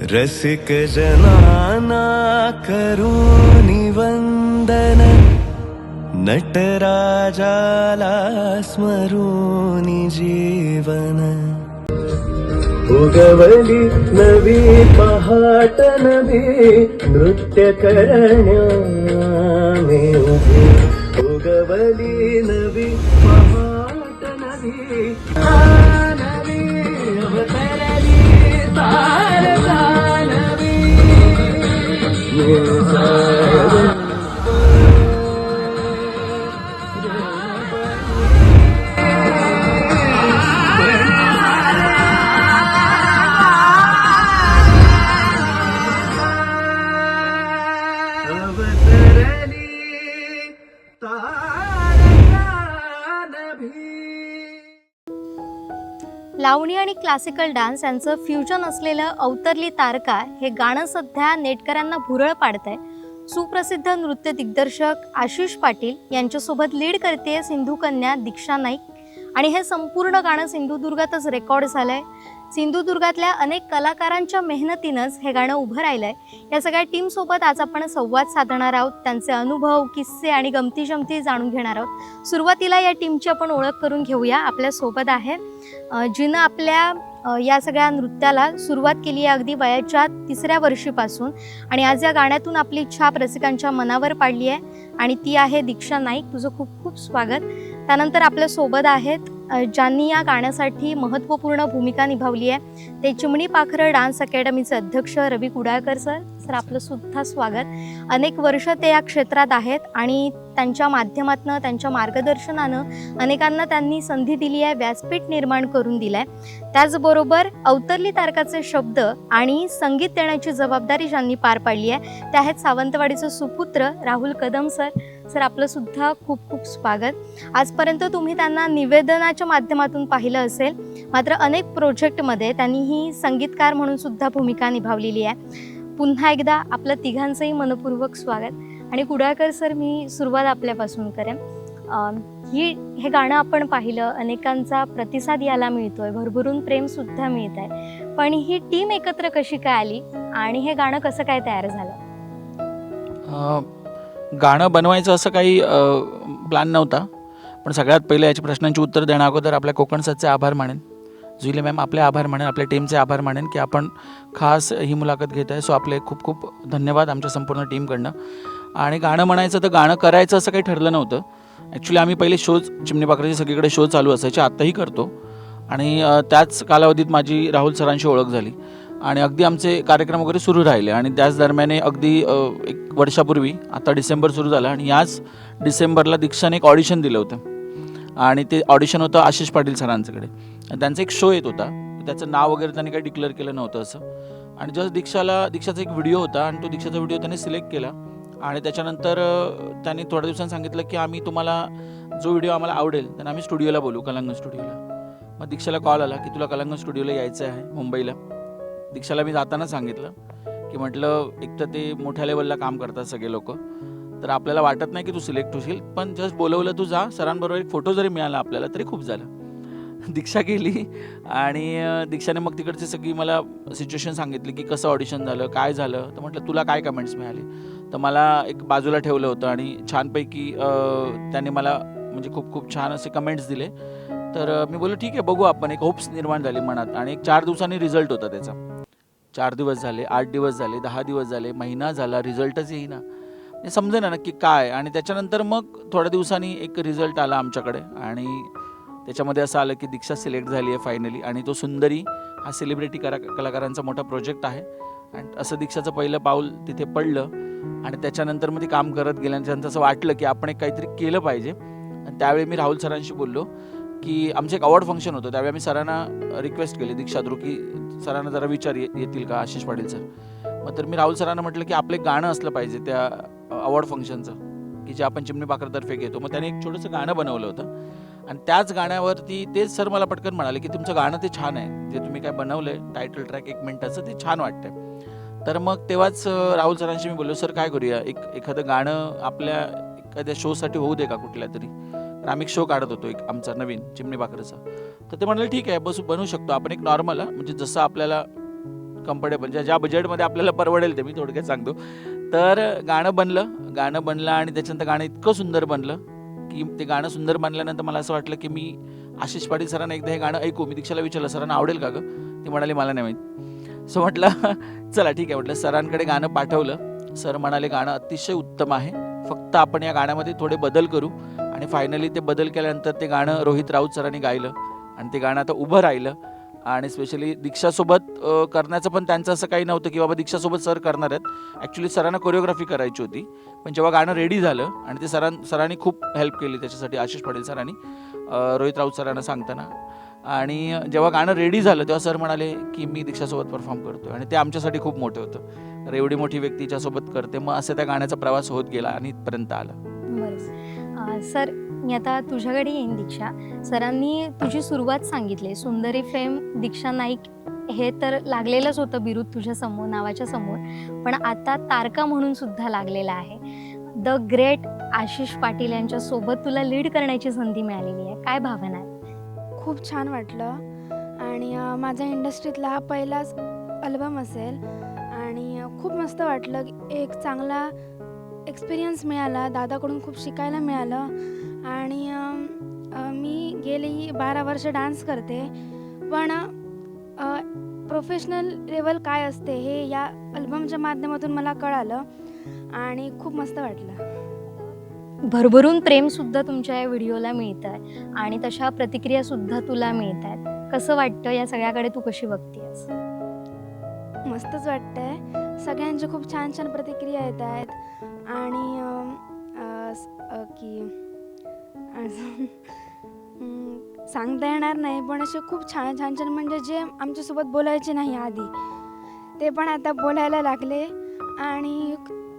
रसिक जनाना करूनि वंदन, नटराजाला स्मरूनि जीवन. उगवली नवी पहाट नवी नृत्य करण्याने उभी. उगवली नवी पहाट नवी नवी अवतरली तारका नवी. लावणी आणि क्लासिकल डान्स यांचं फ्युजन असलेलं अवतरली तारका हे गाणं सध्या नेटकऱ्यांना भुरळ पाडतंय. सुप्रसिद्ध नृत्य दिग्दर्शक आशिष पाटील यांच्यासोबत लीड करते सिंधू कन्या दीक्षा नाईक आणि हे संपूर्ण गाणं सिंधुदुर्गातच रेकॉर्ड झालंय. सिंधुदुर्गातल्या अनेक कलाकारांच्या मेहनतीनंच हे गाणं उभं राहिलंय. या सगळ्या टीमसोबत आज आपण संवाद साधणार आहोत, त्यांचे अनुभव, किस्से आणि गमती जमती जाणून घेणार आहोत. सुरुवातीला या टीमची आपण ओळख करून घेऊया. आपल्यासोबत आहे जिनं आपल्या या सगळ्या नृत्याला सुरुवात केली आहे अगदी वयाच्या 3ऱ्या वर्षीपासून आणि आज या गाण्यातून आपली छाप रसिकांच्या मनावर पाडली आहे आणि ती आहे दीक्षा नाईक. तुझं खूप खूप स्वागत. त्यानंतर आपल्यासोबत आहेत ज्यांनी या गाण्यासाठी महत्त्वपूर्ण भूमिका निभावली आहे, ते चिमणी पाखरं डान्स अकॅडमीचे अध्यक्ष रवी कुडाळकर सर. सर आपलं सुद्धा स्वागत. अनेक वर्ष ते या क्षेत्रात आहेत आणि त्यांच्या माध्यमातून, त्यांच्या मार्गदर्शनानं अनेकांना त्यांनी संधी दिली आहे, व्यासपीठ निर्माण करून दिलं आहे. त्याचबरोबर अवतरली तारकाचे शब्द आणि संगीत देण्याची जबाबदारी ज्यांनी पार पाडली आहे ते आहेत सावंतवाडीचे सुपुत्र राहुल कदम सर. सर आपलं सुद्धा खूप खूप स्वागत. आजपर्यंत तुम्ही त्यांना निवेदनाच्या माध्यमातून पाहिलं असेल, मात्र अनेक प्रोजेक्टमध्ये त्यांनी ही संगीतकार म्हणून सुद्धा भूमिका निभावलेली आहे. पुन्हा एकदा आपलं तिघांचंही मनपूर्वक स्वागत. आणि कुडाळकर सर, मी सुरुवात आपल्यापासून करेन. हे गाणं आपण पाहिलं, अनेकांचा प्रतिसाद याला मिळतोय, भरभरून प्रेमसुद्धा मिळत आहे, पण ही टीम एकत्र कशी काय आली आणि हे गाणं कसं काय तयार झालं? गाणं बनवायचं असं काही प्लॅन नव्हता, पण सगळ्यात पहिले याच्या प्रश्नांची उत्तर देण्या अगोदर आपल्या कोकणसाचे आभार मानेन. जुईले मॅम आपले आभार मानेन, आपल्या टीमचे आभार मानेन की आपण खास ही मुलाखत घेत आहे. सो आपले खूप खूप धन्यवाद आमच्या संपूर्ण टीमकडनं. आणि गाणं म्हणायचं तर गाणं करायचं असं काही ठरलं नव्हतं. ॲक्च्युली आम्ही पहिले शोज, चिमणी पाखराचे सगळीकडे शो चालू असायचे, आत्ताही करतो. आणि त्याच कालावधीत माझी राहुल सरांशी ओळख झाली आणि अगदी आमचे कार्यक्रम वगैरे सुरू राहिले. आणि त्याच दरम्यान अगदी 1 वर्षापूर्वी, आता डिसेंबर सुरू झालं आणि याच डिसेंबरला दीक्षाने एक ऑडिशन दिलं होतं आणि ते ऑडिशन होतं आशिष पाटील सरांच्याकडे. त्यांचा एक शो येत होता, त्याचं नाव वगैरे त्यांनी काही डिक्लेअर केलं नव्हतं असं. आणि जस्ट दीक्षाचा एक व्हिडिओ होता आणि तो दीक्षाचा व्हिडिओ त्याने सिलेक्ट केला आणि त्याच्यानंतर त्यांनी थोड्या दिवसांनी सांगितलं की आम्ही तुम्हाला जो व्हिडिओ आम्हाला आवडेल त्यांना आम्ही स्टुडिओला बोलू, कलांगण स्टुडिओला. मग दीक्षाला कॉल आला की तुला कलांगण स्टुडिओला यायचं आहे मुंबईला. दीक्षाला मी जाताना सांगितलं की म्हटलं एक तर ते मोठ्या लेवलला काम करतात सगळे लोक, तर आपल्याला वाटत नाही की तू सिलेक्ट होशील, पण जस्ट बोलवलं तू जा, सरांबरोबर एक फोटो जरी मिळाला आपल्याला तरी खूप झालं. दीक्षा गेली आणि दीक्षाने मग तिकडची सगळी मला सिच्युएशन सांगितली की कसं ऑडिशन झालं, काय झालं. तर म्हटलं तुला काय कमेंट्स मिळाले. तर मला एक बाजूला ठेवलं होतं आणि छानपैकी त्याने मला म्हणजे खूप खूप छान असे कमेंट्स दिले. तर मी बोललो ठीक आहे बघू आपण. एक होप्स निर्माण झाली मनात आणि एक 4 दिवसांनी रिझल्ट होता त्याचा. 4 दिवस झाले, 8 दिवस झाले, 10 दिवस झाले, महिना झाला, रिझल्टच येईना. समजे ना नक्की काय. आणि त्याच्यानंतर मग थोड्या दिवसांनी एक रिझल्ट आला आमच्याकडे आणि त्याच्यामध्ये असं आलं की दीक्षा सिलेक्ट झाली आहे फायनली. आणि तो सुंदरी हा सेलिब्रिटी कलाकारांचा मोठा प्रोजेक्ट आहे आणि असं दीक्षाचं पहिलं पाऊल तिथे पडलं. आणि त्याच्यानंतर मग ती काम करत गेल्यानंतर असं वाटलं की आपण एक काहीतरी केलं पाहिजे. आणि त्यावेळी मी राहुल सरांशी बोललो की आमचं एक अवॉर्ड फंक्शन होतं, त्यावेळी आम्ही सरांना रिक्वेस्ट केली दीक्षा थ्रू की सरांना जरा विचार येतील का आशिष पाटील सर. मग तर मी राहुल सरांना म्हटलं की आपलं एक गाणं असलं पाहिजे त्या अवॉर्ड फंक्शनचं की जे आपण चिमणी पाखरतर्फे घेतो. मग त्याने एक छोटंसं गाणं बनवलं होतं आणि त्याच गाण्यावरती तेच सर मला पटकन म्हणाले की तुमचं गाणं ते छान आहे, जे तुम्ही काय बनवलं आहे टायटल ट्रॅक 1 मिनिटाचं ते छान वाटतंय. तर मग तेव्हाच राहुल सरांशी मी बोललो सर काय करूया, एखादं गाणं आपल्या एखाद्या शोसाठी होऊ दे का कुठल्या तरी. आम्ही एक शो काढत होतो एक आमचा नवीन चिमणी पाखरचा. तर ते म्हणाले ठीक आहे बनवू शकतो आपण एक नॉर्मल, म्हणजे जसं आपल्याला कम्फर्टेबल ज्या बजेटमध्ये आपल्याला परवडेल ते मी थोडक्यात सांगतो. तर गाणं बनलं आणि त्याच्यानंतर गाणं इतकं सुंदर बनलं की ते गाणं सुंदर बनल्यानंतर मला असं वाटलं की मी आशिष पाटील सरांना एकदा हे गाणं ऐकू. मी दीक्षाला विचारलं, सरांना आवडेल का गं? ते म्हणाले मला नाही माहीत. सो म्हटलं चला ठीक आहे, म्हटलं सरांकडे गाणं पाठवलं. सर म्हणाले गाणं अतिशय उत्तम आहे, फक्त आपण या गाण्यामध्ये थोडे बदल करू. आणि फायनली ते बदल केल्यानंतर ते गाणं रोहित राऊत सरांनी गायलं आणि ते गाणं आता उभं राहिलं. आणि स्पेशली दीक्षासोबत करण्याचं पण त्यांचं असं काही नव्हतं की बाबा दीक्षासोबत सर करणार आहेत. ॲक्च्युली सरांना कोरिओग्राफी करायची होती, पण जेव्हा गाणं रेडी झालं आणि ते सरांनी खूप हेल्प केली त्याच्यासाठी, आशिष पाटील सरांनी रोहित राऊत सरांना सांगताना. आणि जेव्हा गाणं रेडी झालं तेव्हा सर म्हणाले की मी दीक्षासोबत परफॉर्म करतो आणि ते आमच्यासाठी खूप मोठं होतं. तर एवढी मोठी व्यक्ती हिच्यासोबत करते, मग असं त्या गाण्याचा प्रवास होत गेला आणि इथपर्यंत आला. बरं सर, मी आता तुझ्याकडे येईन. दीक्षा, सरांनी तुझी सुरुवात सांगितली, सुंदरी फेम दीक्षा नाईक हे तर लागलेलंच होतं बिरुद तुझ्या समोर, नावाच्या समोर, पण आता तारका म्हणून सुद्धा लागलेला आहे. द ग्रेट आशिष पाटील यांच्यासोबत तुला लीड करण्याची संधी मिळालेली आहे, काय भावना आहे? खूप छान वाटलं आणि माझ्या इंडस्ट्रीतला हा पहिलाच अल्बम असेल आणि खूप मस्त वाटलं. एक चांगला एक्सपिरियन्स मिळाला, दादाकडून खूप शिकायला मिळालं. आणि मी गेली 12 वर्ष डान्स करते, पण प्रोफेशनल लेवल काय असते हे या अल्बमच्या माध्यमातून मला कळालं आणि खूप मस्त वाटलं. भरभरून प्रेमसुद्धा तुमच्या या व्हिडिओला मिळतं आहे आणि तशा प्रतिक्रियासुद्धा तुला मिळत आहेत. कसं वाटतं, या सगळ्याकडे तू कशी बघतेस? मस्तच वाटतंय, सगळ्यांच्या खूप छान छान प्रतिक्रिया येत आहेत आणि की अजून सांगता येणार नाही, पण असे खूप छान छान छान म्हणजे जे आमच्यासोबत बोलायचे नाही आधी ते पण आता बोलायला लागले आणि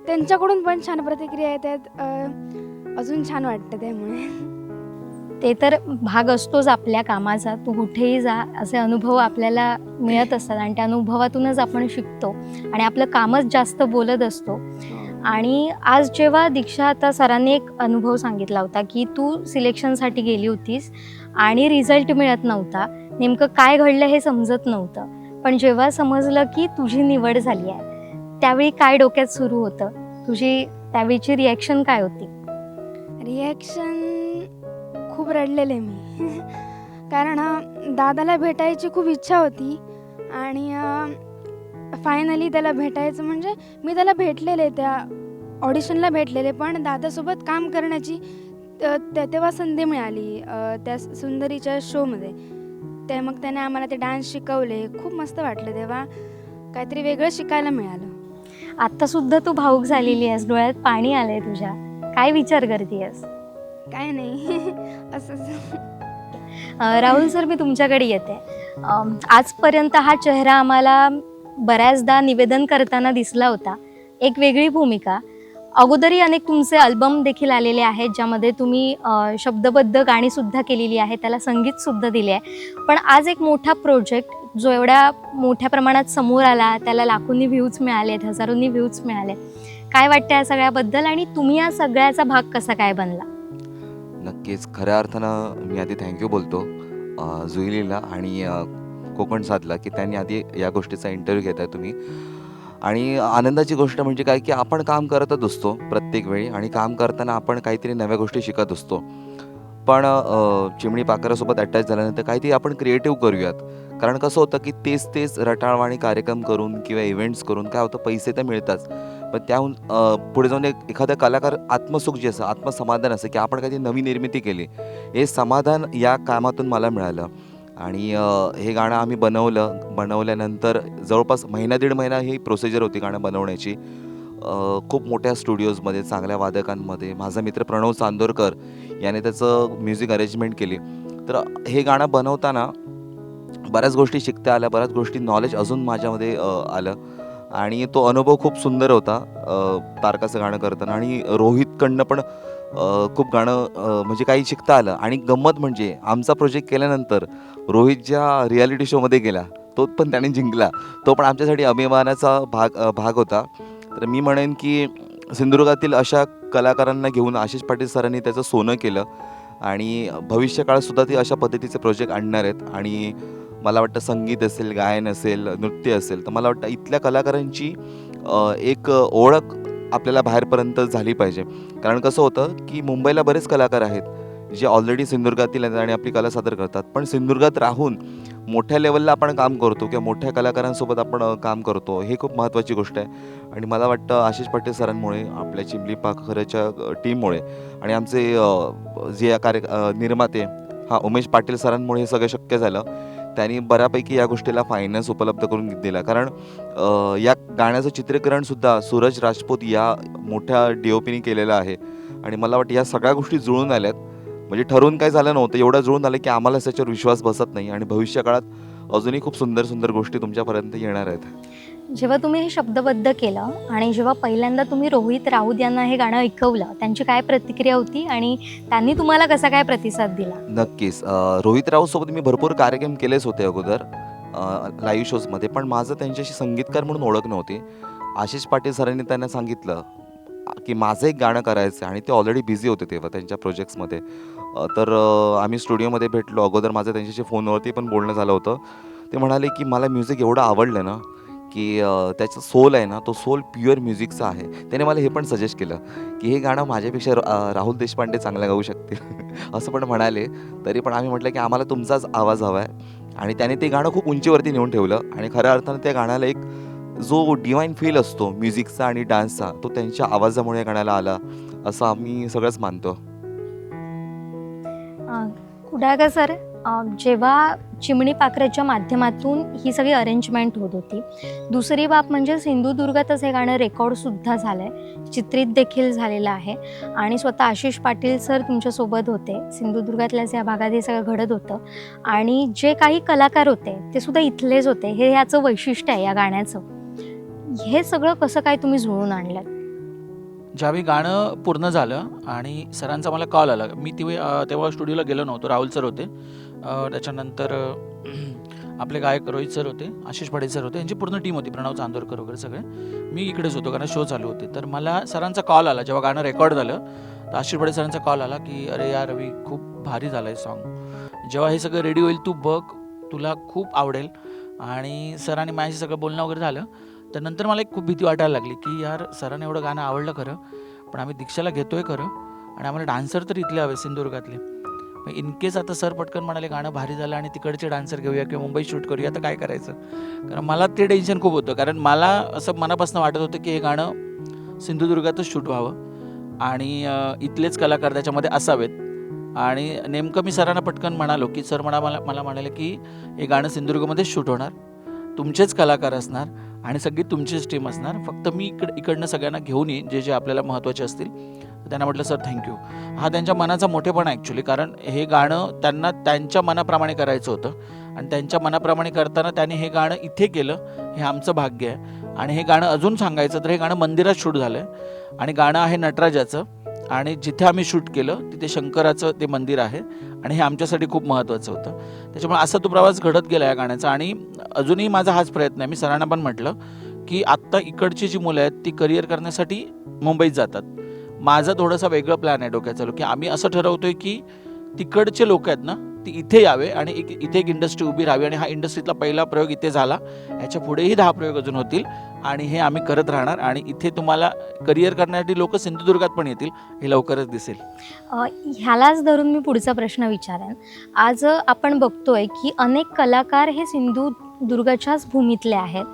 त्यांच्याकडून पण छान प्रतिक्रिया येत आहेत. अजून छान वाटतं त्यामुळे. ते तर भाग असतोच आपल्या कामाचा, तू कुठेही जा असे अनुभव आपल्याला मिळत असतात आणि त्या अनुभवातूनच आपण शिकतो आणि आपलं कामच जास्त बोलत असतो. आणि आज जेव्हा दीक्षा, आता सरांनी एक अनुभव सांगितला होता की तू सिलेक्शनसाठी गेली होतीस आणि रिझल्ट मिळत नव्हता, नेमकं काय घडलं हे समजत नव्हतं, पण जेव्हा समजलं की तुझी निवड झाली आहे त्यावेळी काय डोक्यात सुरू होतं, तुझी त्यावेळीची रिॲक्शन काय होती? रिॲक्शन खूप रडलेले मी कारण दादाला भेटायची खूप इच्छा होती आणि फायनली त्याला भेटायचं म्हणजे मी त्याला भेटलेले, त्या ऑडिशनला भेटलेले, पण दादासोबत काम करण्याची तेव्हा संधी मिळाली त्या सुंदरीच्या शोमध्ये. ते मग त्याने आम्हाला ते डान्स शिकवले, खूप मस्त वाटलं, तेव्हा काहीतरी वेगळं शिकायला मिळालं. आत्तासुद्धा तू भावूक झालेली आहेस, डोळ्यात पाणी आलंय तुझ्या, काय विचार करतेस? काय नाही असंच. राहुल सर, मी तुमच्याकडे येते. आजपर्यंत हा चेहरा आम्हाला बऱ्याचदा निवेदन करताना दिसला होता, एक वेगळी भूमिका. अगोदरही अनेक तुमचे अल्बम देखील आलेले आहेत ज्यामध्ये तुम्ही शब्दबद्ध गाणीसुद्धा केलेली आहे, त्याला संगीतसुद्धा दिले आहे. पण आज एक मोठा प्रोजेक्ट जो एवढ्या मोठ्या प्रमाणात समोर आला, त्याला लाखोंनी व्ह्यूज मिळालेत, हजारोंनी व्ह्यूज मिळाले, काय वाटतं या सगळ्याबद्दल आणि तुम्ही या सगळ्याचा भाग कसा काय बनला? नक्कीच, खऱ्या अर्थानं मी आधी थँक्यू बोलतो जुईलीला आणि कोकण साधला की त्यांनी आधी या गोष्टीचा इंटरव्ह्यू घेताय तुम्ही. आणि आनंदाची गोष्ट म्हणजे काय की आपण काम करतच असतो प्रत्येक वेळी आणि काम करताना आपण काहीतरी नव्या गोष्टी शिकत असतो. पण चिमणी पाखरासोबत अटॅच झाल्यानंतर काहीतरी आपण क्रिएटिव्ह करूयात, कारण कसं होतं की तेच रटाळवाणी कार्यक्रम करून किंवा इव्हेंट्स करून काय होतं, पैसे तर मिळताच, पण त्याहून पुढे जाऊन एखादा कलाकार आत्मसुख जे असं, आत्मसमाधान असं की आपण काहीतरी नवी निर्मिती केली, हे समाधान या कामातून मला मिळालं. आणि हे गाणं आम्ही बनवल्यानंतर जवळपास महिना दीड महिना ही प्रोसिजर होती गाणं बनवण्याची. खूप मोठ्या स्टुडिओजमध्ये, चांगल्या वादकांमध्ये. माझा मित्र प्रणव चांदोरकर याने त्याचं म्युझिक अरेंजमेंट केली. तर हे गाणं बनवताना बऱ्याच गोष्टी शिकता आल्या, बऱ्याच गोष्टी नॉलेज अजून माझ्यामध्ये आलं आणि तो अनुभव खूप सुंदर होता तारकाचं गाणं करताना. आणि रोहितकडनं पण खूप गाणं म्हणजे काही शिकता आलं. आणि गंमत म्हणजे आमचा प्रोजेक्ट केल्यानंतर रोहित ज्या रियालिटी शोमध्ये गेला तो पण त्याने जिंकला, तो पण आमच्यासाठी अभिमानाचा भाग होता. तर मी म्हणेन की सिंधुदुर्गातील अशा कलाकारांना घेऊन आशिष पाटील सरांनी त्याचं सोनं केलं आणि भविष्यकाळातसुद्धा ते अशा पद्धतीचे प्रोजेक्ट आणणार आहेत. आणि मला वाटतं संगीत असेल, गायन असेल, नृत्य असेल, तर मला वाटतं इथल्या कलाकारांची एक ओळख आपल्याला बाहेरपर्यंत झाली पाहिजे. कारण कसं होतं की मुंबईला बरेच कलाकार आहेत जे ऑलरेडी सिंधुदुर्गातील आहेत आणि आपली कला सादर करतात, पण सिंधुदुर्गात राहून मोठ्या लेवलला आपण काम करतो किंवा मोठ्या कलाकारांसोबत आपण काम करतो, हे खूप महत्त्वाची गोष्ट आहे. आणि मला वाटतं आशिष पाटील सरांमुळे, आपल्या चिमणी पाखरेच्या टीममुळे आणि आमचे जे या निर्माते उमेश पाटील सरांमुळे हे सगळं शक्य झालं. त्यांनी बऱ्यापैकी या गोष्टीला फायनान्स उपलब्ध करून दिला. कारण या गाण्याचं चित्रीकरणसुद्धा सूरज राजपूत या मोठ्या DOPनी केलेलं आहे. आणि मला वाटतं या सगळ्या गोष्टी जुळून आल्यात, म्हणजे ठरवून काय झालं नव्हतं, एवढं जुळून आलं की आम्हाला त्याच्यावर विश्वास बसत नाही आणि भविष्य काळात अजूनही खूप सुंदर सुंदर गोष्टी तुमच्यापर्यंत येणार आहेत. जेव्हा तुम्ही हे शब्दबद्ध केलं आणि जेव्हा पहिल्यांदा तुम्ही रोहित राऊत यांना हे गाणं ऐकवलं, त्यांची काय प्रतिक्रिया होती आणि त्यांनी तुम्हाला कसा काय प्रतिसाद दिला? नक्कीच. रोहित राऊतसोबत मी भरपूर कार्यक्रम केलेच होते अगोदर लाईव्ह शोजमध्ये, पण माझं त्यांच्याशी संगीतकार म्हणून ओळख नव्हती. आशिष पाटील सरांनी त्यांना सांगितलं की माझं एक गाणं करायचं आहे आणि ते ऑलरेडी बिझी होते तेव्हा त्यांच्या प्रोजेक्ट्समध्ये. तर आम्ही स्टुडिओमध्ये भेटलो. अगोदर माझं त्यांच्याशी फोनवरती पण बोलणं झालं होतं. ते म्हणाले की मला म्युझिक एवढं आवडलं ना की त्याचं सोल आहे ना, तो सोल प्युअर म्युझिकचा आहे. त्याने मला हे पण सजेस्ट केलं की हे गाणं माझ्यापेक्षा राहुल देशपांडे चांगलं गाऊ शकतील असं पण म्हणाले. तरी पण आम्ही म्हटलं की आम्हाला तुमचाच आवाज हवा आहे. आणि त्याने ते गाणं खूप उंचीवरती नेऊन ठेवलं आणि खऱ्या अर्थानं त्या गाण्याला एक जो डिवाईन फील असतो म्युझिकचा आणि डान्सचा, तो त्यांच्या आवाजामुळे या गाण्याला आला असं आम्ही सगळंच मानतो. कुडाळकर सर, जेव्हा चिमणी पाखरेच्या माध्यमातून ही सगळी अरेंजमेंट होत होती, दुसरी बाब म्हणजे सिंधुदुर्गातच हे गाणं रेकॉर्डसुद्धा झालं आहे, चित्रित देखील झालेलं आहे आणि स्वतः आशिष पाटील सर तुमच्यासोबत होते. सिंधुदुर्गातल्याच या भागात हे सगळं घडत होतं आणि जे काही कलाकार होते ते सुद्धा इथलेच होते. हे याचं वैशिष्ट्य आहे या गाण्याचं. हे सगळं कसं काय तुम्ही जुळवून आणलं? ज्यावेळी गाणं पूर्ण झालं आणि सरांचा मला कॉल आला, मी तेव्हा स्टुडिओला गेलो नव्हतो, राहुल सर होते, त्याच्यानंतर आपले गायक रोहित सर होते, आशिष पाटील सर होते, यांची पूर्ण टीम होती, प्रणव चांदोरकर वगैरे सगळे. मी इकडेच होतो कारण शो चालू होते. तर मला सरांचा कॉल आला जेव्हा गाणं रेकॉर्ड झालं, तर आशिष पाटील सरांचा कॉल आला की अरे यार रवी, खूप भारी झालं आहे सॉन्ग, जेव्हा हे सगळं रेडी होईल तू बघ, तुला खूप आवडेल. आणि सरांनी माझ्याशी सगळं बोलणं वगैरे झालं. तर नंतर मला एक खूप भीती वाटायला लागली की यार सरांना एवढं गाणं आवडलं खरं, पण आम्ही दीक्षाला घेतोय खरं आणि आम्हाला डान्सर तर इथले हवे सिंधुदुर्गातले. मग इन केस आता सर पटकन म्हणाले गाणं भारी झालं आणि तिकडचे डान्सर घेऊया किंवा मुंबईत शूट करूया, तर काय करायचं? कारण मला ते टेन्शन खूप होतं, कारण मला असं मनापासून वाटत होतं की हे गाणं सिंधुदुर्गातच शूट व्हावं आणि इथलेच कलाकार त्याच्यामध्ये असावेत. आणि नेमकं मी सरांना पटकन म्हणालो की सर मला म्हणाले की हे गाणं सिंधुदुर्गमध्येच शूट होणार, तुमचेच कलाकार असणार आणि सगळी तुमचीच टीम असणार, फक्त मी इकडनं सगळ्यांना घेऊन येईन जे जे आपल्याला महत्त्वाचे असतील. त्यांना म्हटलं सर थँक्यू. हा त्यांच्या मनाचा मोठेपणा ॲक्च्युली, कारण हे गाणं त्यांना त्यांच्या मनाप्रमाणे करायचं होतं आणि त्यांच्या मनाप्रमाणे करताना त्यांनी हे गाणं इथे केलं, हे आमचं भाग्य आहे. आणि हे गाणं अजून सांगायचं तर हे गाणं मंदिरात शूट झालं आहे आणि गाणं आहे नटराजाचं आणि जिथे आम्ही शूट केलं तिथे शंकराचं ते मंदिर आहे आणि हे आमच्यासाठी खूप महत्त्वाचं होतं. त्याच्यामुळे असा तो प्रवास घडत गेला या गाण्याचा. आणि अजूनही माझा हाच प्रयत्न आहे. मी सरांना पण म्हटलं की आत्ता इकडची जी मुलं आहेत ती करिअर करण्यासाठी मुंबईत जातात. माझं थोडंसं वेगळं प्लॅन आहे डोक्यात चालू, की आम्ही असं ठरवतोय की तिकडचे लोक आहेत ना ती इथे यावे आणि इथे एक इंडस्ट्री उभी राहावी. आणि हा इंडस्ट्रीतला पहिला प्रयोग इथे झाला, याच्या पुढेही 10 प्रयोग अजून होतील आणि हे आम्ही करत राहणार. आणि इथे तुम्हाला करिअर करण्यासाठी लोक सिंधुदुर्गात पण येतील, हे लवकरच दिसेल. ह्यालाच धरून मी पुढचा प्रश्न विचारेन. आज आपण बघतोय की अनेक कलाकार हे सिंधुदुर्गाच्याच भूमीतले आहेत,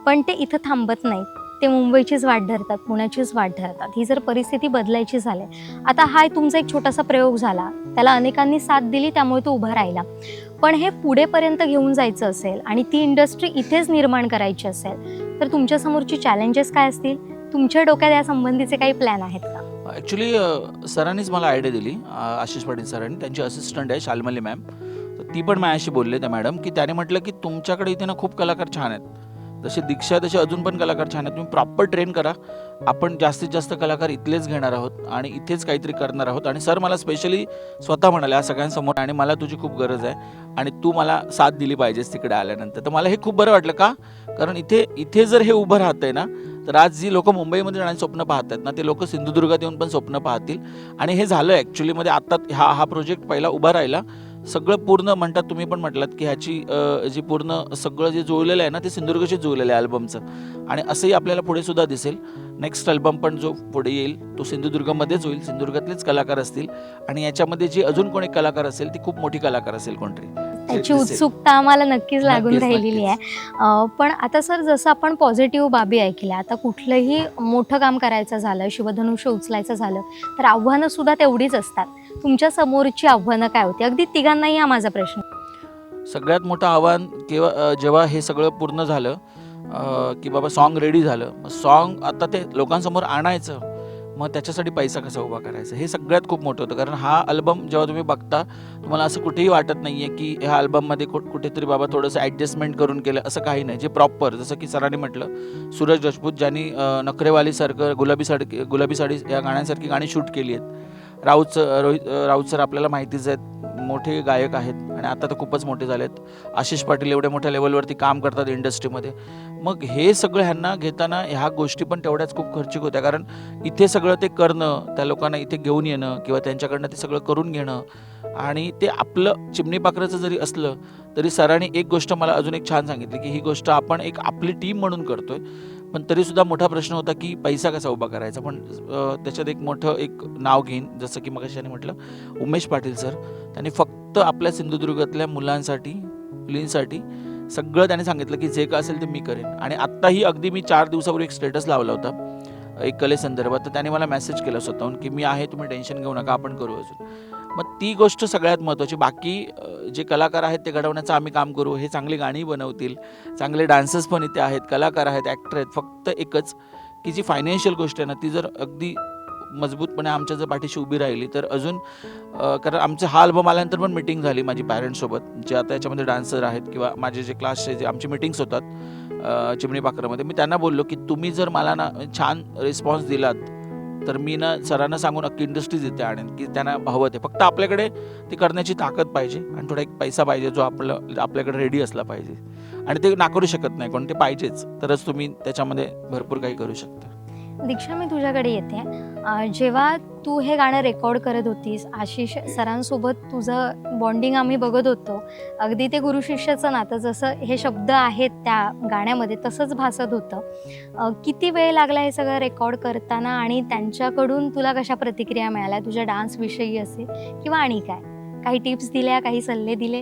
पण ते इथं थांबत नाहीत, ते मुंबईचीच वाट धरतात, पुण्याचीच वाट धरतात. ही जर परिस्थिती बदलायची झाली, आता हा तुमचा एक छोटासा प्रयोग झाला, त्याला अनेकांनी साथ दिली, त्यामुळे तो उभा राहिला. पण हे पुढेपर्यंत घेऊन जायचं असेल आणि ती इंडस्ट्री इथेच निर्माण करायची असेल तर तुमच्यासमोरची चॅलेंजेस काय असतील? तुमच्या डोक्यात या संबंधीचे काही प्लॅन आहेत का? ॲक्च्युली सरांनीच मला आयडिया दिली, आशिष पाटील सरांनी. त्यांची असिस्टंट आहे शाल्मली मॅम, तर ती पण माझ्याशी बोलले त्या मॅडम, की त्याने म्हटलं की तुमच्याकडे इथे ना खूप कलाकार छान आहेत, जसे दीक्षा तसे अजून पण कलाकार छान आहेत, तुम्ही प्रॉपर ट्रेन करा, आपण जास्तीत जास्त कलाकार इथलेच घेणार आहोत आणि इथेच काहीतरी करणार आहोत. आणि सर मला स्पेशली स्वतः म्हणाले या सगळ्यांसमोर, आणि मला तुझी खूप गरज आहे आणि तू मला साथ दिली पाहिजेस तिकडे आल्यानंतर. तर मला हे खूप बरं वाटलं, का कारण इथे जर हे उभं राहतंय ना, तर आज जी लोक मुंबईमध्ये जाण्याची स्वप्न पाहत आहेत ना, ते लोक सिंधुदुर्गात येऊन पण स्वप्न पाहतील. आणि हे झालं ॲक्च्युलीमध्ये. आत्ता हा प्रोजेक्ट पहिला उभा राहिला, सगळं पूर्ण म्हणतात, तुम्ही पण म्हटलात की ह्याची जी पूर्ण सगळं जे जुळलेलं आहे ना ते सिंधुदुर्गशीच जुळलेलं आहे अल्बमचं. आणि असंही आपल्याला पुढे सुद्धा दिसेल. नेक्स्ट अल्बम पण जो पुढे येईल तो सिंधुदुर्गमध्येच होईल, सिंधुदुर्गातलेच कलाकार असतील आणि याच्यामध्ये जी अजून कोणी कलाकार असेल ती खूप मोठी कलाकार असेल कोणतरी. त्याची दिसेल. उत्सुकता आम्हाला नक्कीच लागून नक्कीच, राहिलेली नक्कीच. आहे. पण आता सर, जसं आपण पॉझिटिव्ह बाबी ऐकल्या, आता कुठलंही मोठं काम करायचं झालं, शिवधनुष्य उचलायचं झालं, तर आव्हानं सुद्धा तेवढीच असतात. तुमच्या समोरची आव्हानं काय होती? अगदी तिघांनाही हा माझा प्रश्न. सगळ्यात मोठं आव्हान जेव्हा हे सगळं पूर्ण झालं की बाबा सॉन्ग रेडी झालं, मग सॉन्ग आता ते लोकांसमोर आणायचं, मग त्याच्यासाठी पैसा कसा उभा करायचा, हे सगळ्यात खूप मोठं होतं. कारण हा अल्बम जेव्हा तुम्ही बघता तुम्हाला असं कुठेही वाटत नाही आहे की ह्या अल्बममध्ये कुठेतरी बाबा थोडंसं ॲडजस्टमेंट करून केलं, असं काही नाही. जे प्रॉपर, जसं की सरांनी म्हटलं, सूरज राजपूत ज्यांनी नखरेवालीसारखं, गुलाबी साडी या गाण्यांसारखी गाणी शूट केली आहेत. राऊत सर आपल्याला माहितीच आहेत, मोठे गायक आहेत आणि आता तर खूपच मोठे झालेत. आशिष पाटील एवढ्या मोठ्या लेवलवरती काम करतात इंडस्ट्रीमध्ये. मग हे सगळं ह्यांना घेताना ह्या गोष्टी पण तेवढ्याच खूप खर्चिक होत्या. कारण इथे सगळं ते करणं, त्या लोकांना इथे घेऊन येणं किंवा त्यांच्याकडनं ते सगळं करून घेणं, आणि ते आपलं चिमणी पाखराचं जरी असलं तरी सरांनी एक गोष्ट मला अजून एक छान सांगितली की ही गोष्ट आपण एक आपली टीम म्हणून करतोय. पण तरीसुद्धा मोठा प्रश्न होता की पैसा कसा उभा करायचा. पण त्याच्यात एक मोठं एक नाव घेईन, जसं की मगाशी म्हटलं, उमेश पाटील सर. त्यांनी फक्त आपल्या सिंधुदुर्गातल्या मुलांसाठी, मुलींसाठी सगळं त्यांनी सांगितलं की जे काय असेल ते मी करेन. आणि आत्ताही अगदी मी 4 दिवसापूर्वी एक स्टेटस लावला होता एक कलेसंदर्भात, तर त्याने मला मेसेज केला स्वतःहून की मी आहे, तुम्ही टेन्शन घेऊ नका, आपण करू अजून. मग ती गोष्ट सगळ्यात महत्त्वाची. बाकी जे कलाकार आहेत ते घडवण्याचं आम्ही काम करू, हे चांगली गाणी बनवतील, चांगले डान्सर्स पण इथे आहेत, कलाकार आहेत, ॲक्टर आहेत. फक्त एकच की जी फायनान्शियल गोष्ट आहे ना, ती जर अगदी मजबूतपणे आमच्या जर पाठीशी उभी राहिली तर अजून कारण आमचा हा अल्बम आल्यानंतर पण मिटिंग झाली माझी पॅरेंट्ससोबत, जे आता याच्यामध्ये डान्सर आहेत किंवा माझे जे क्लासचे जे आमची मिटिंग्स होतात चिमणी पाखरामध्ये. मी त्यांना बोललो की तुम्ही जर मला ना छान रिस्पॉन्स दिलात तर मी ना सरांना सांगून अख्खी इंडस्ट्रीज इथे आणेन, की त्यांना हवं ते. फक्त आपल्याकडे ते करण्याची ताकद पाहिजे आणि थोडा एक पैसा पाहिजे जो आपल्याकडे रेडी असला पाहिजे. आणि ते नाकारू शकत नाही कोण, ते पाहिजेच, तरच तुम्ही त्याच्यामध्ये भरपूर काही करू शकता. दीक्षा, मी तुझ्याकडे येते. जेव्हा तू हे गाणं रेकॉर्ड करत होतीस, आशिष सरांसोबत तुझं बॉन्डिंग आम्ही बघत होतो. अगदी ते गुरु शिष्याचं नातं, जसं हे शब्द आहेत त्या गाण्यामध्ये तसंच भासत होतं. किती वेळ लागला हे सगळं रेकॉर्ड करताना आणि त्यांच्याकडून तुला कशा प्रतिक्रिया मिळाल्या, तुझ्या डान्सविषयी असेल किंवा आणि काय? काही टिप्स दिल्या, काही सल्ले दिले?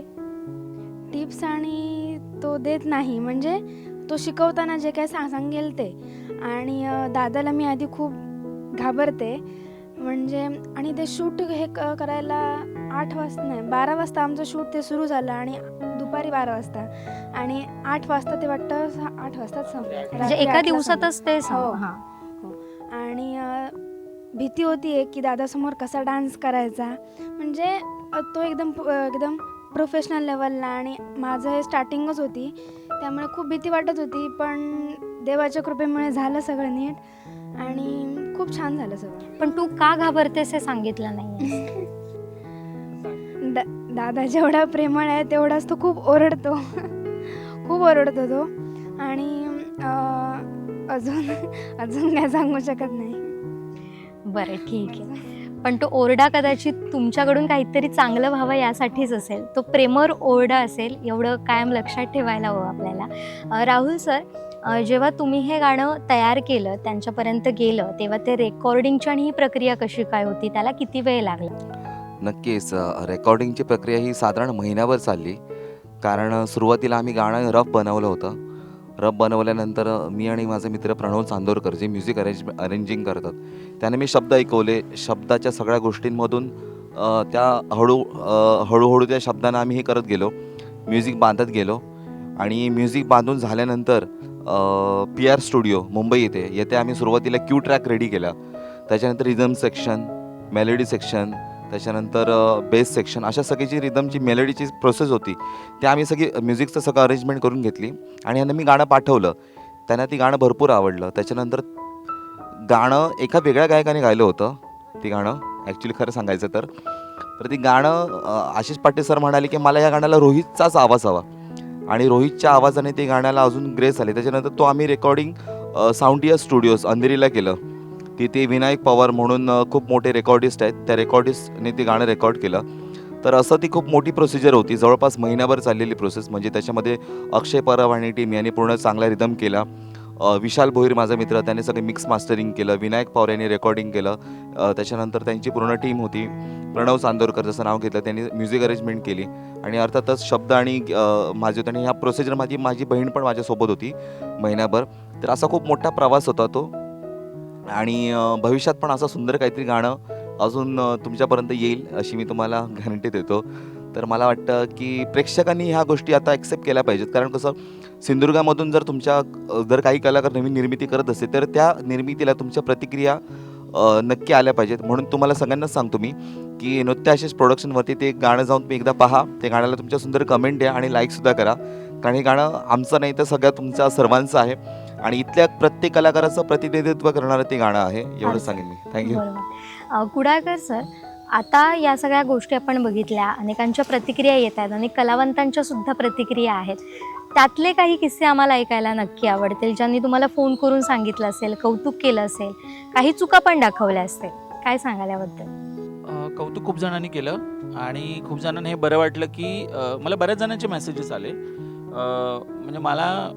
टिप्स आणि तो देत नाही, म्हणजे तो शिकवताना जे काय सांगेल ते. आणि दादाला मी आधी खूप घाबरते, म्हणजे. आणि ते शूट हे करायला 8 वाजता नाही 12 वाजता आमचं शूट ते सुरू झालं आणि दुपारी 12 वाजता, आणि 8 वाजता ते वाटतं 8 वाजताच संपलं, म्हणजे एका दिवसातच ते हो. हां. हो. आणि भीती होती की दादासमोर कसा डान्स करायचा, म्हणजे तो एकदम प्रोफेशनल लेवलला, आणि माझं हे स्टार्टिंगच होती त्यामुळे खूप भीती वाटत होती. पण देवाच्या कृपेमुळे झालं सगळं नीट आणि खूप छान झालं सगळं. पण तू का घाबरतेस हे सांगितलं नाही. दादा जेवढा प्रेमळ आहे तेवढाच तो खूप ओरडतो खूप ओरडतो तो. आणि अजून काय सांगू शकत नाही. बरं, ठीक आहे. पण तो ओरडा कदाचित तुमच्याकडून काहीतरी चांगलं व्हावं यासाठीच असेल. तो प्रेमळ ओरडा असेल, एवढं कायम लक्षात ठेवायला हवं आपल्याला. राहुल सर, जेव्हा तुम्ही हे गाणं तयार केलं, त्यांच्यापर्यंत गेलं, तेव्हा ते रेकॉर्डिंगची आणि ही प्रक्रिया कशी काय होती, त्याला किती वेळ लागला? नक्कीच रेकॉर्डिंगची प्रक्रिया ही साधारण महिन्याभर चालली. कारण सुरुवातीला आम्ही गाणं रफ बनवलं होतं. रफ बनवल्यानंतर मी आणि माझे मित्र प्रणव चांदोरकर जे म्युझिक अरेंजिंग करतात, त्याने मी शब्द ऐकवले. शब्दाच्या सगळ्या गोष्टींमधून त्या हळूहळू त्या शब्दांना आम्ही हे करत गेलो, म्युझिक बांधत गेलो. आणि म्युझिक बांधून झाल्यानंतर PR स्टुडिओ मुंबई येथे आम्ही सुरुवातीला क्यू ट्रॅक रेडी केला. त्याच्यानंतर रिदम सेक्शन, मेलोडी सेक्शन, त्याच्यानंतर बेस सेक्शन, अशा सगळीची रिदमची मेलोडीची प्रोसेस होती, ते आम्ही सगळी म्युझिकचं सगळं अरेंजमेंट करून घेतली. आणि यांना मी गाणं पाठवलं, त्यांना ती गाणं भरपूर आवडलं. त्याच्यानंतर गाणं एका वेगळ्या गायकाने गायलं होतं. ती गाणं ॲक्च्युली खरं सांगायचं तर ती गाणं आशिष पाटील सर म्हणाले की मला या गाण्याला रोहितचाच आवाज हवा, आणि रोहितच्या आवाजाने ते गाण्याला अजून ग्रेस आले. त्याच्यानंतर तो आम्ही रेकॉर्डिंग साऊंडिया स्टुडिओज अंधेरीला केलं. तिथे विनायक पवार म्हणून खूप मोठे रेकॉर्डिस्ट आहेत, त्या रेकॉर्डिस्टने ते गाणं रेकॉर्ड केलं. तर असं ती खूप मोठी प्रोसिजर होती, जवळपास महिनाभर चाललेली प्रोसेस. म्हणजे त्याच्यामध्ये अक्षय परब आणि टीम यांनी पूर्ण चांगला रिदम केला. विशाल भोईर माझा मित्र, त्याने सगळे मिक्स मास्टरिंग केलं. विनायक पवार यांनी रेकॉर्डिंग केलं. त्याच्यानंतर त्यांची पूर्ण टीम होती. प्रणव चांदोरकर जसं नाव घेतलं त्यांनी म्युझिक अरेंजमेंट केली. आणि अर्थातच शब्द आणि माझे होते. आणि ह्या प्रोसिजरमध्ये माझी बहीण पण माझ्यासोबत होती महिनाभर. तर असा खूप मोठा प्रवास होता तो. आणि भविष्यात पण असं सुंदर काहीतरी गाणं अजून तुमच्यापर्यंत येईल अशी मी तुम्हाला गॅरंटी देतो. तर मला वाटतं की प्रेक्षकांनी ह्या गोष्टी आता ॲक्सेप्ट केल्या पाहिजेत. कारण कसं, सिंधुदुर्गामधून जर काही कलाकार नवीन निर्मिती करत असते तर त्या निर्मितीला तुमच्या प्रतिक्रिया नक्की आल्या पाहिजेत. म्हणून तुम्हाला सगळ्यांनाच सांगतो मी की नृत्य आशिष प्रोडक्शनवरती ते गाणं जाऊन तुम्ही एकदा पहा. ते गाण्याला तुमच्या सुंदर कमेंट द्या आणि लाईकसुद्धा करा. कारण हे गाणं आमचं नाही तर सगळ्या तुमच्या सर्वांचं आहे. आणि इथल्या प्रत्येक कलाकाराचं प्रतिनिधित्व करणारं ते गाणं आहे. एवढं सांगेन मी. थँक्यू. बरोबर. कुडाळकर सर, आता या सगळ्या गोष्टी आपण बघितल्या, अनेकांच्या प्रतिक्रिया येत आहेत, अनेक कलावंतांच्या सुद्धा प्रतिक्रिया आहेत. त्यातले काही किस्से आम्हाला ऐकायला नक्की आवडतील, ज्यांनी तुम्हाला फोन करून सांगितलं असेल, कौतुक केलं असेल, काही चुका पण दाखवल्या असतील. काय सांगाल याबद्दल? कौतुक खूप जणांनी केलं आणि खूप जणांना हे बरं वाटलं की मला बऱ्याच जणांचे मेसेजेस आले. म्हणजे मला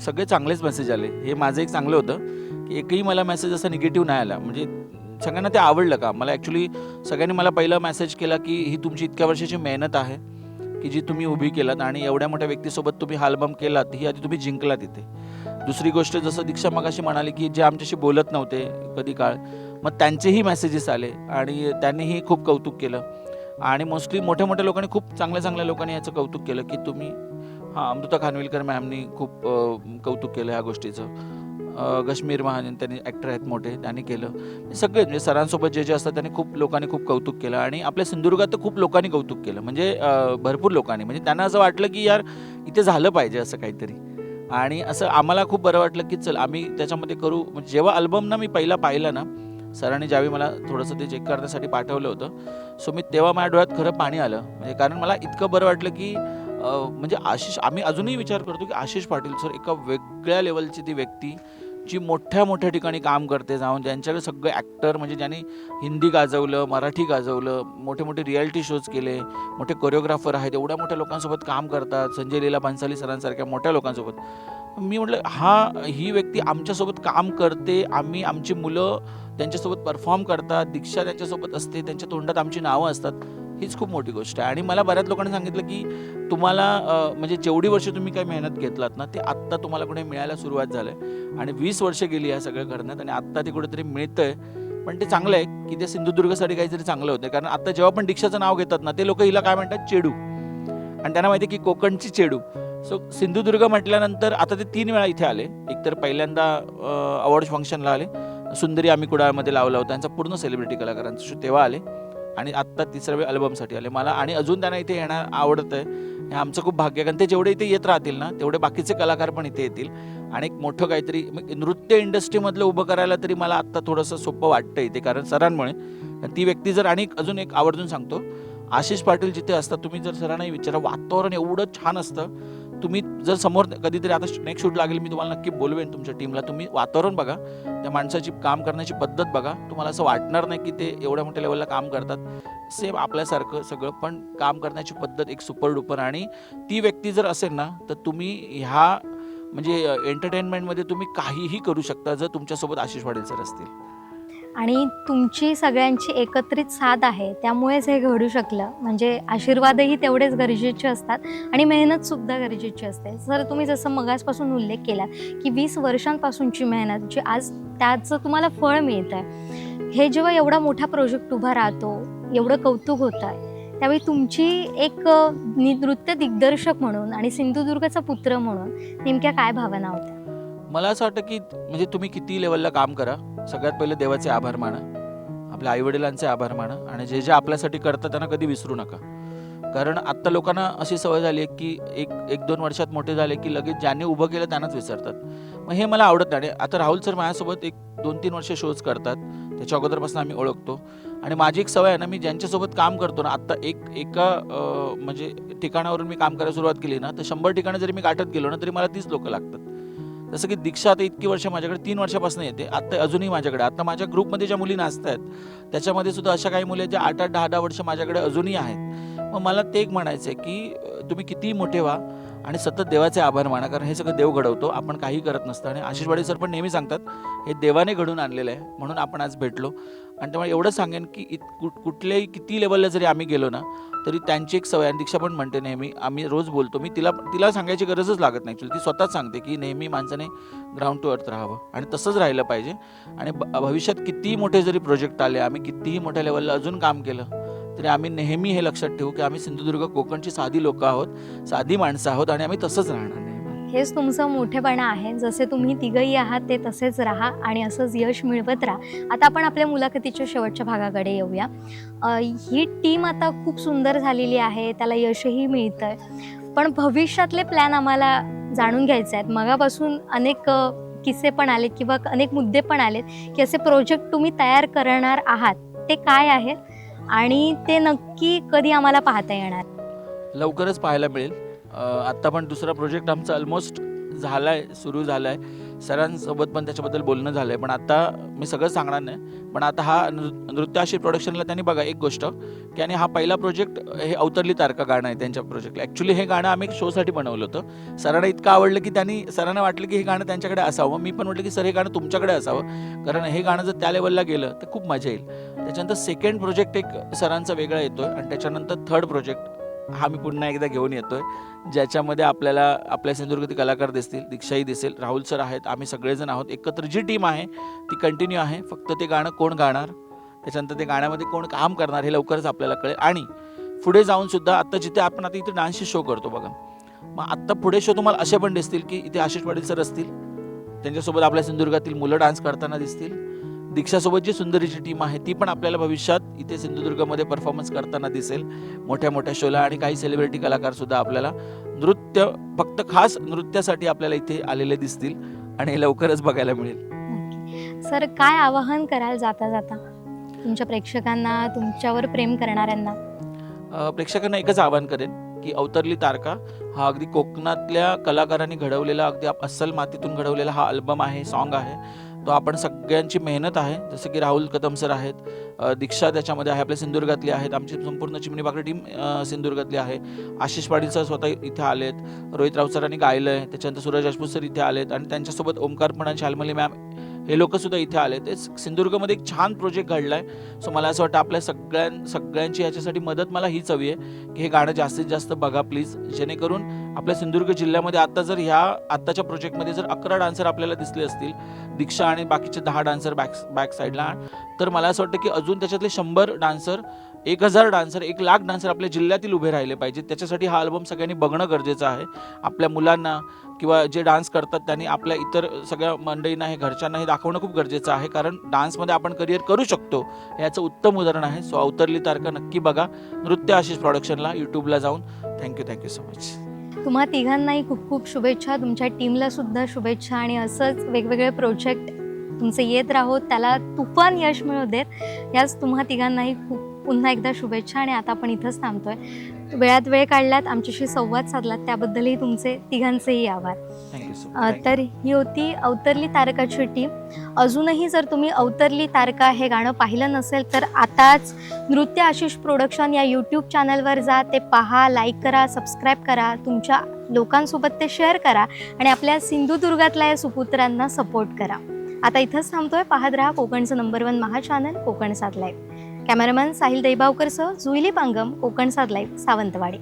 सगळे चांगलेच मेसेज आले. हे माझं एक चांगलं होतं की एकही मला मेसेज असा निगेटिव्ह नाही आला. म्हणजे सगळ्यांना ते आवडलं का. मला ॲक्च्युली सगळ्यांनी मला पहिला मेसेज केला की ही तुमची इतक्या वर्षाची मेहनत आहे की जी तुम्ही उभी केलात आणि एवढ्या मोठ्या व्यक्तीसोबत तुम्ही हा अल्बम केलात, ही आधी तुम्ही जिंकलात इथे. दुसरी गोष्ट, जसं दीक्षा मगाशी म्हणाली की जे आमच्याशी बोलत नव्हते कधी काळ, मग त्यांचेही मेसेजेस आले आणि त्यांनीही खूप कौतुक केलं. आणि मोस्टली मोठ्या मोठ्या लोकांनी, खूप चांगल्या चांगल्या लोकांनी याचं कौतुक केलं की तुम्ही, अमृता खानविलकर मॅमनी खूप कौतुक केलं ह्या गोष्टीचं. कश्मीर महाजन, त्यांनी ॲक्टर आहेत मोठे, त्यांनी केलं. सगळे म्हणजे सरांसोबत जे असतात त्यांनी खूप लोकांनी खूप कौतुक केलं. आणि आपल्या सिंधुदुर्गात तर खूप लोकांनी कौतुक केलं. म्हणजे भरपूर लोकांनी, म्हणजे त्यांना असं वाटलं की यार इथे झालं पाहिजे असं काहीतरी. आणि असं आम्हाला खूप बरं वाटलं की चल आम्ही त्याच्यामध्ये करू. म्हणजे जेव्हा अल्बम ना मी पहिला पाहिला ना, सरांनी ज्यावेळी मला थोडंसं ते चेक करण्यासाठी पाठवलं होतं, सो मी तेव्हा माझ्या डोळ्यात खरं पाणी आलं. म्हणजे कारण मला इतकं बरं वाटलं की म्हणजे आशिष, आम्ही अजूनही विचार करतो की आशिष पाटील सर एका वेगळ्या लेवलची ती व्यक्ती, जी मोठ्या मोठ्या ठिकाणी काम करते जाऊन, ज्यांच्याकडे सगळे ॲक्टर, म्हणजे ज्यांनी हिंदी गाजवलं, मराठी गाजवलं, मोठे मोठे रियालिटी शोज केले, मोठे कोरिओग्राफर आहेत, एवढ्या मोठ्या लोकांसोबत काम करतात, संजय लीला भन्साली सरांसारख्या मोठ्या लोकांसोबत. मी म्हटलं ही व्यक्ती आमच्यासोबत काम करते, आमची मुलं त्यांच्यासोबत परफॉर्म करतात, दीक्षा त्यांच्यासोबत असते, त्यांच्या तोंडात आमची नावं असतात. हीच खूप मोठी गोष्ट आहे. आणि मला बऱ्याच लोकांनी सांगितलं की तुम्हाला म्हणजे जेवढी वर्ष तुम्ही काही मेहनत घेतलात ना, ते आत्ता तुम्हाला कुठे मिळायला सुरुवात झालं आहे. आणि 20 वर्ष गेली या सगळं करण्यात आणि आत्ता ते कुठेतरी मिळतं आहे. पण ते चांगलं आहे की ते सिंधुदुर्गसाठी काहीतरी चांगलं होतं. कारण आता जेव्हा पण दीक्षाचं नाव घेतात ना, ते लोक हिला काय म्हणतात, चेडू. आणि त्यांना माहिती आहे की कोकणची चेडू. सो सिंधुदुर्ग म्हटल्यानंतर आता ते 3 वेळा इथे आले. एकतर पहिल्यांदा अवॉर्ड फंक्शनला आले, सुंदरी आम्ही कुडाळमध्ये लावला होता त्यांचा पूर्ण सेलिब्रिटी कलाकारांचा शो, तेव्हा आले. आणि आत्ता 3रा वेळ अल्बमसाठी आले. मला आणि अजून त्यांना इथे येणं आवडतं आहे. हे आमचं खूप भाग्य आहे. कारण ते जेवढे इथे येत राहतील ना, तेवढे बाकीचे कलाकार पण इथे येतील. आणि एक मोठं काहीतरी नृत्य इंडस्ट्रीमधलं उभं करायला तरी मला आत्ता थोडंसं सोपं वाटतं इथे, कारण सरांमुळे. ती व्यक्ती जर, आणि अजून एक आवर्जून सांगतो, आशिष पाटील जिथे असतात, तुम्ही जर सरांनाही विचारा, वातावरण एवढं छान असतं. तुम्ही जर समोर कधीतरी, आता नेक्स्ट शूट लागेल, मी तुम्हाला नक्की बोलवेन तुमच्या टीमला, तुम्ही वातावरण बघा, त्या माणसाची काम करण्याची पद्धत बघा, तुम्हाला असं वाटणार नाही की ते एवढ्या मोठ्या लेवलला काम करतात. सेम आपल्यासारखं सगळं, पण काम करण्याची पद्धत एक सुपर डुपर. आणि ती व्यक्ती जर असेल ना, तर तुम्ही ह्या म्हणजे एंटरटेनमेंटमध्ये तुम्ही काहीही करू शकता जर तुमच्यासोबत आशिष पाटील सर असतील. आणि तुमची सगळ्यांची एकत्रित साथ आहे, त्यामुळेच हे घडू शकलं. म्हणजे आशीर्वादही तेवढेच गरजेचे असतात आणि मेहनतसुद्धा गरजेची असते. सर, तुम्ही जसं मगाचपासून उल्लेख केला की 20 वर्षांपासूनची मेहनत जी आज त्याचं तुम्हाला फळ मिळतं आहे. हे जेव्हा एवढा मोठा प्रोजेक्ट उभा राहतो, एवढं कौतुक होतं आहे, त्यावेळी तुमची एक नृत्य दिग्दर्शक म्हणून आणि सिंधुदुर्गचा पुत्र म्हणून नेमक्या काय भावना होत्या? मला असं वाटतं की म्हणजे तुम्ही किती लेवलला काम करा, सगळ्यात पहिले देवाचे आभार माना, आपल्या आईवडिलांचे आभार माना, आणि जे आपल्यासाठी करतात त्यांना कधी विसरू नका. कारण आत्ता लोकांना अशी सवय झाली आहे की एक 2 वर्षात मोठे झाले की लगेच ज्यांनी उभं केलं त्यांनाच विसरतात. मग हे मला आवडत नाही. आता राहुल सर माझ्यासोबत 1-2-3 वर्ष शोज करतात, त्याच्या अगोदरपासून आम्ही ओळखतो. आणि माझी एक सवय आहे ना, मी ज्यांच्यासोबत काम करतो ना, आत्ता एका म्हणजे ठिकाणावरून मी काम करायला सुरुवात केली ना, तर 100 ठिकाणं जरी मी गाठत गेलो ना, तरी मला 30 लोकं लागतात. जसं की दीक्षा आता इतकी वर्ष माझ्याकडे 3 वर्षापासून येते, आत्ता अजूनही माझ्याकडे. आता माझ्या ग्रुपमध्ये ज्या मुली नाचत आहेत त्याच्यामध्ये सुद्धा अशा काही मुली आहेत ज्या 8-10 वर्ष माझ्याकडे अजूनही आहेत. मग मला ते एक म्हणायचं आहे की तुम्ही कितीही मोठे व्हा आणि सतत देवाचे आभार माना, कारण हे सगळं देव घडवतो, आपण काही करत नसतं. आणि आशिष वाडे सर पण नेहमी सांगतात हे देवाने घडून आणलेलं आहे, म्हणून आपण आज भेटलो. आणि त्यामुळे एवढं सांगेन की कुठल्याही किती लेवलला जरी आम्ही गेलो ना तरी त्यांची एक सवय, आणि दीक्षा पण म्हणते नेहमी, आम्ही रोज बोलतो, मी तिला सांगायची गरजच लागत नाही ॲक्च्युली, ती स्वतःच सांगते की नेहमी माणसाने ग्राउंड टू अर्थ राहावं आणि तसंच राहिलं पाहिजे. आणि भविष्यात कितीही मोठे जरी प्रोजेक्ट आले, आम्ही कितीही मोठ्या लेवलला अजून काम केलं तरी आम्ही नेहमी हे लक्षात ठेवू की आम्ही सिंधुदुर्ग कोकणची साधी लोकं आहोत, साधी माणसं आहोत आणि आम्ही तसंच राहणार नेहमी. हेच तुमचं मोठेपणा आहे. जसे तुम्ही तिघही आहात ते तसेच राहा आणि असंच यश मिळवत राहा. आता आपण आपल्या मुलाखतीच्या शेवटच्या भागाकडे येऊया. ही टीम आता खूप सुंदर झालेली आहे, त्याला यशही मिळतंय, पण भविष्यातले प्लॅन आम्हाला जाणून घ्यायचे आहेत. मगापासून अनेक किस्से पण आलेत किंवा अनेक मुद्दे पण आलेत की असे प्रोजेक्ट तुम्ही तयार करणार आहात, ते काय आहेत आणि ते नक्की कधी आम्हाला पाहता येणार? लवकरच पाहायला मिळेल. आत्ता पण दुसरा प्रोजेक्ट आमचा ऑलमोस्ट झाला आहे, सुरू झाला आहे. सरांसोबत पण त्याच्याबद्दल बोलणं झालं आहे, पण आता मी सगळं सांगणार नाही. पण आता हा नृत्य आशिष प्रोडक्शनला त्यांनी बघा एक गोष्ट की, आणि हा पहिला प्रोजेक्ट हे अवतरली तारका गाणं आहे त्यांच्या प्रोजेक्टला. ॲक्च्युली हे गाणं आम्ही एक शोसाठी बनवलं होतं. सरांना इतकं आवडलं की सरांना वाटलं की हे गाणं त्यांच्याकडे असावं. मी पण म्हटलं की सर हे गाणं तुमच्याकडे असावं, कारण हे गाणं जर त्या लेवलला गेलं तर खूप मजा येईल. त्याच्यानंतर सेकंड प्रोजेक्ट एक सरांचा वेगळा येतो आहे, आणि त्याच्यानंतर थर्ड प्रोजेक्ट हा मी पुन्हा एकदा घेऊन येतो आहे, ज्याच्यामध्ये आपल्याला आपल्या सिंधुदुर्गातील कलाकार दिसतील, दीक्षाही दिसेल, राहुल सर आहेत, आम्ही सगळेजण आहोत. एकत्र जी टीम आहे ती कंटिन्यू आहे. फक्त ते गाणं कोण गाणार, त्याच्यानंतर ते गाण्यामध्ये कोण काम करणार हे लवकरच आपल्याला कळेल. आणि पुढे जाऊनसुद्धा आता जिथे आपण आता इथे डान्सचे शो करतो बघा, मग आत्ता पुढे शो तुम्हाला असे पण दिसतील की इथे आशिष पाटील सर असतील, त्यांच्यासोबत आपल्या सिंधुदुर्गातील मुलं डान्स करताना दिसतील. दीक्षासोबत जी सुंदरीची टीम आहे ती पण आपल्याला भविष्यात इथे सिंधुदुर्गमध्ये परफॉर्मन्स करताना दिसेल मोठ्या मोठ्या शोला. आणि काही सेलिब्रिटी कलाकारसुद्धा आपल्याला फक्त खास नृत्यासाठी आपल्याला इथे आलेले दिसतील, आणि हे लवकरच बघायला मिळेल. सर, काय आवाहन कराल जाता जाता तुमच्या प्रेक्षकांना, तुमच्यावर प्रेम करणाऱ्यांना? प्रेक्षकांना एकच आवाहन करेन की अवतरली तारका हा अगदी कोकणातल्या कलाकारांनी घडवलेला, अगदी अस्सल मातीतून घडवलेला हा अल्बम आहे, सॉन्ग आहे. तो आपण सगळ्यांची मेहनत आहे. जसं की राहुल कदम सर आहेत, दीक्षा त्याच्यामध्ये आहे, आपल्या सिंधुदुर्गातली आहेत, आमची संपूर्ण चिमणी पाकडी टीम सिंधुदुर्गातली आहे. आशिष पाटील सर स्वतः इथे आलेत, रोहित राऊत सरांनी गायलं आहे, त्याच्यानंतर सूरज राजपूत सर इथे आलेत, आणि त्यांच्यासोबत ओमकार पण आणि शाल्मली मॅम हे लोकंसुद्धा इथे आले. ते सिंधुदुर्गमध्ये एक छान प्रोजेक्ट घडला आहे. सो मला असं वाटतं आपल्या सगळ्यांची ह्याच्यासाठी मदत मला हीच हवी आहे की हे गाणं जास्तीत जास्त बघा प्लीज, जेणेकरून आपल्या सिंधुदुर्ग जिल्ह्यामध्ये आता जर आत्ताच्या प्रोजेक्टमध्ये जर 11 डान्सर आपल्याला दिसले असतील, दीक्षा आणि बाकीचे 10 डान्सर बॅक साईडला, तर मला असं वाटतं की अजून त्याच्यातले 100 डान्सर, 1000 डान्सर, 1,00,000 डान्सर आपल्या जिल्ह्यातील उभे राहिले पाहिजेत. त्याच्यासाठी हा अल्बम सगळ्यांनी बघणं गरजेचं आहे. आपल्या मुलांना किंवा जे डान्स करतात त्यांनी आपल्या इतर सगळ्या मंडळींना, हे घरच्यांना हे दाखवणं खूप गरजेचं आहे, कारण डान्समध्ये आपण करिअर करू शकतो याचं उत्तम उदाहरण आहे. सो अवतरली तारका नक्की बघा नृत्य आशिष प्रोडक्शनला यूट्यूबला जाऊन. Thank you so much. तुम्हा तिघांनाही खूप खूप शुभेच्छा, तुमच्या टीमला सुद्धा शुभेच्छा, आणि असंच वेगवेगळे प्रोजेक्ट तुमचे येत राहोत, त्याला तुफान यश मिळू देत. याच तुम्हा तिघांनाही खूप पुन्हा एकदा शुभेच्छा. आणि आता आपण इथंच थांबतोय. वेळात वेळ काढलात, आमच्याशी संवाद साधलात, त्याबद्दलही तुमचे तिघांचेही आभार. Thank you so much. तर ही होती अवतरली तारकाची टीम. अजूनही जर तुम्ही अवतरली तारका हे गाणं पाहिलं नसेल तर आताच नृत्य आशिष प्रोडक्शन या यूट्यूब चॅनलवर जा, ते पहा, लाईक करा, सबस्क्राईब करा, तुमच्या लोकांसोबत ते शेअर करा, आणि आपल्या सिंधुदुर्गातल्या या सुपुत्रांना सपोर्ट करा. आता इथंच थांबतोय. पाहत राहा कोकणचं नंबर 1 महा चॅनल कोकण सात लाईव्ह. कॅमेरामॅन साहिल दैबावकरसह जुईली पांगम, कोकण सात लाईव्ह, सावंतवाडी.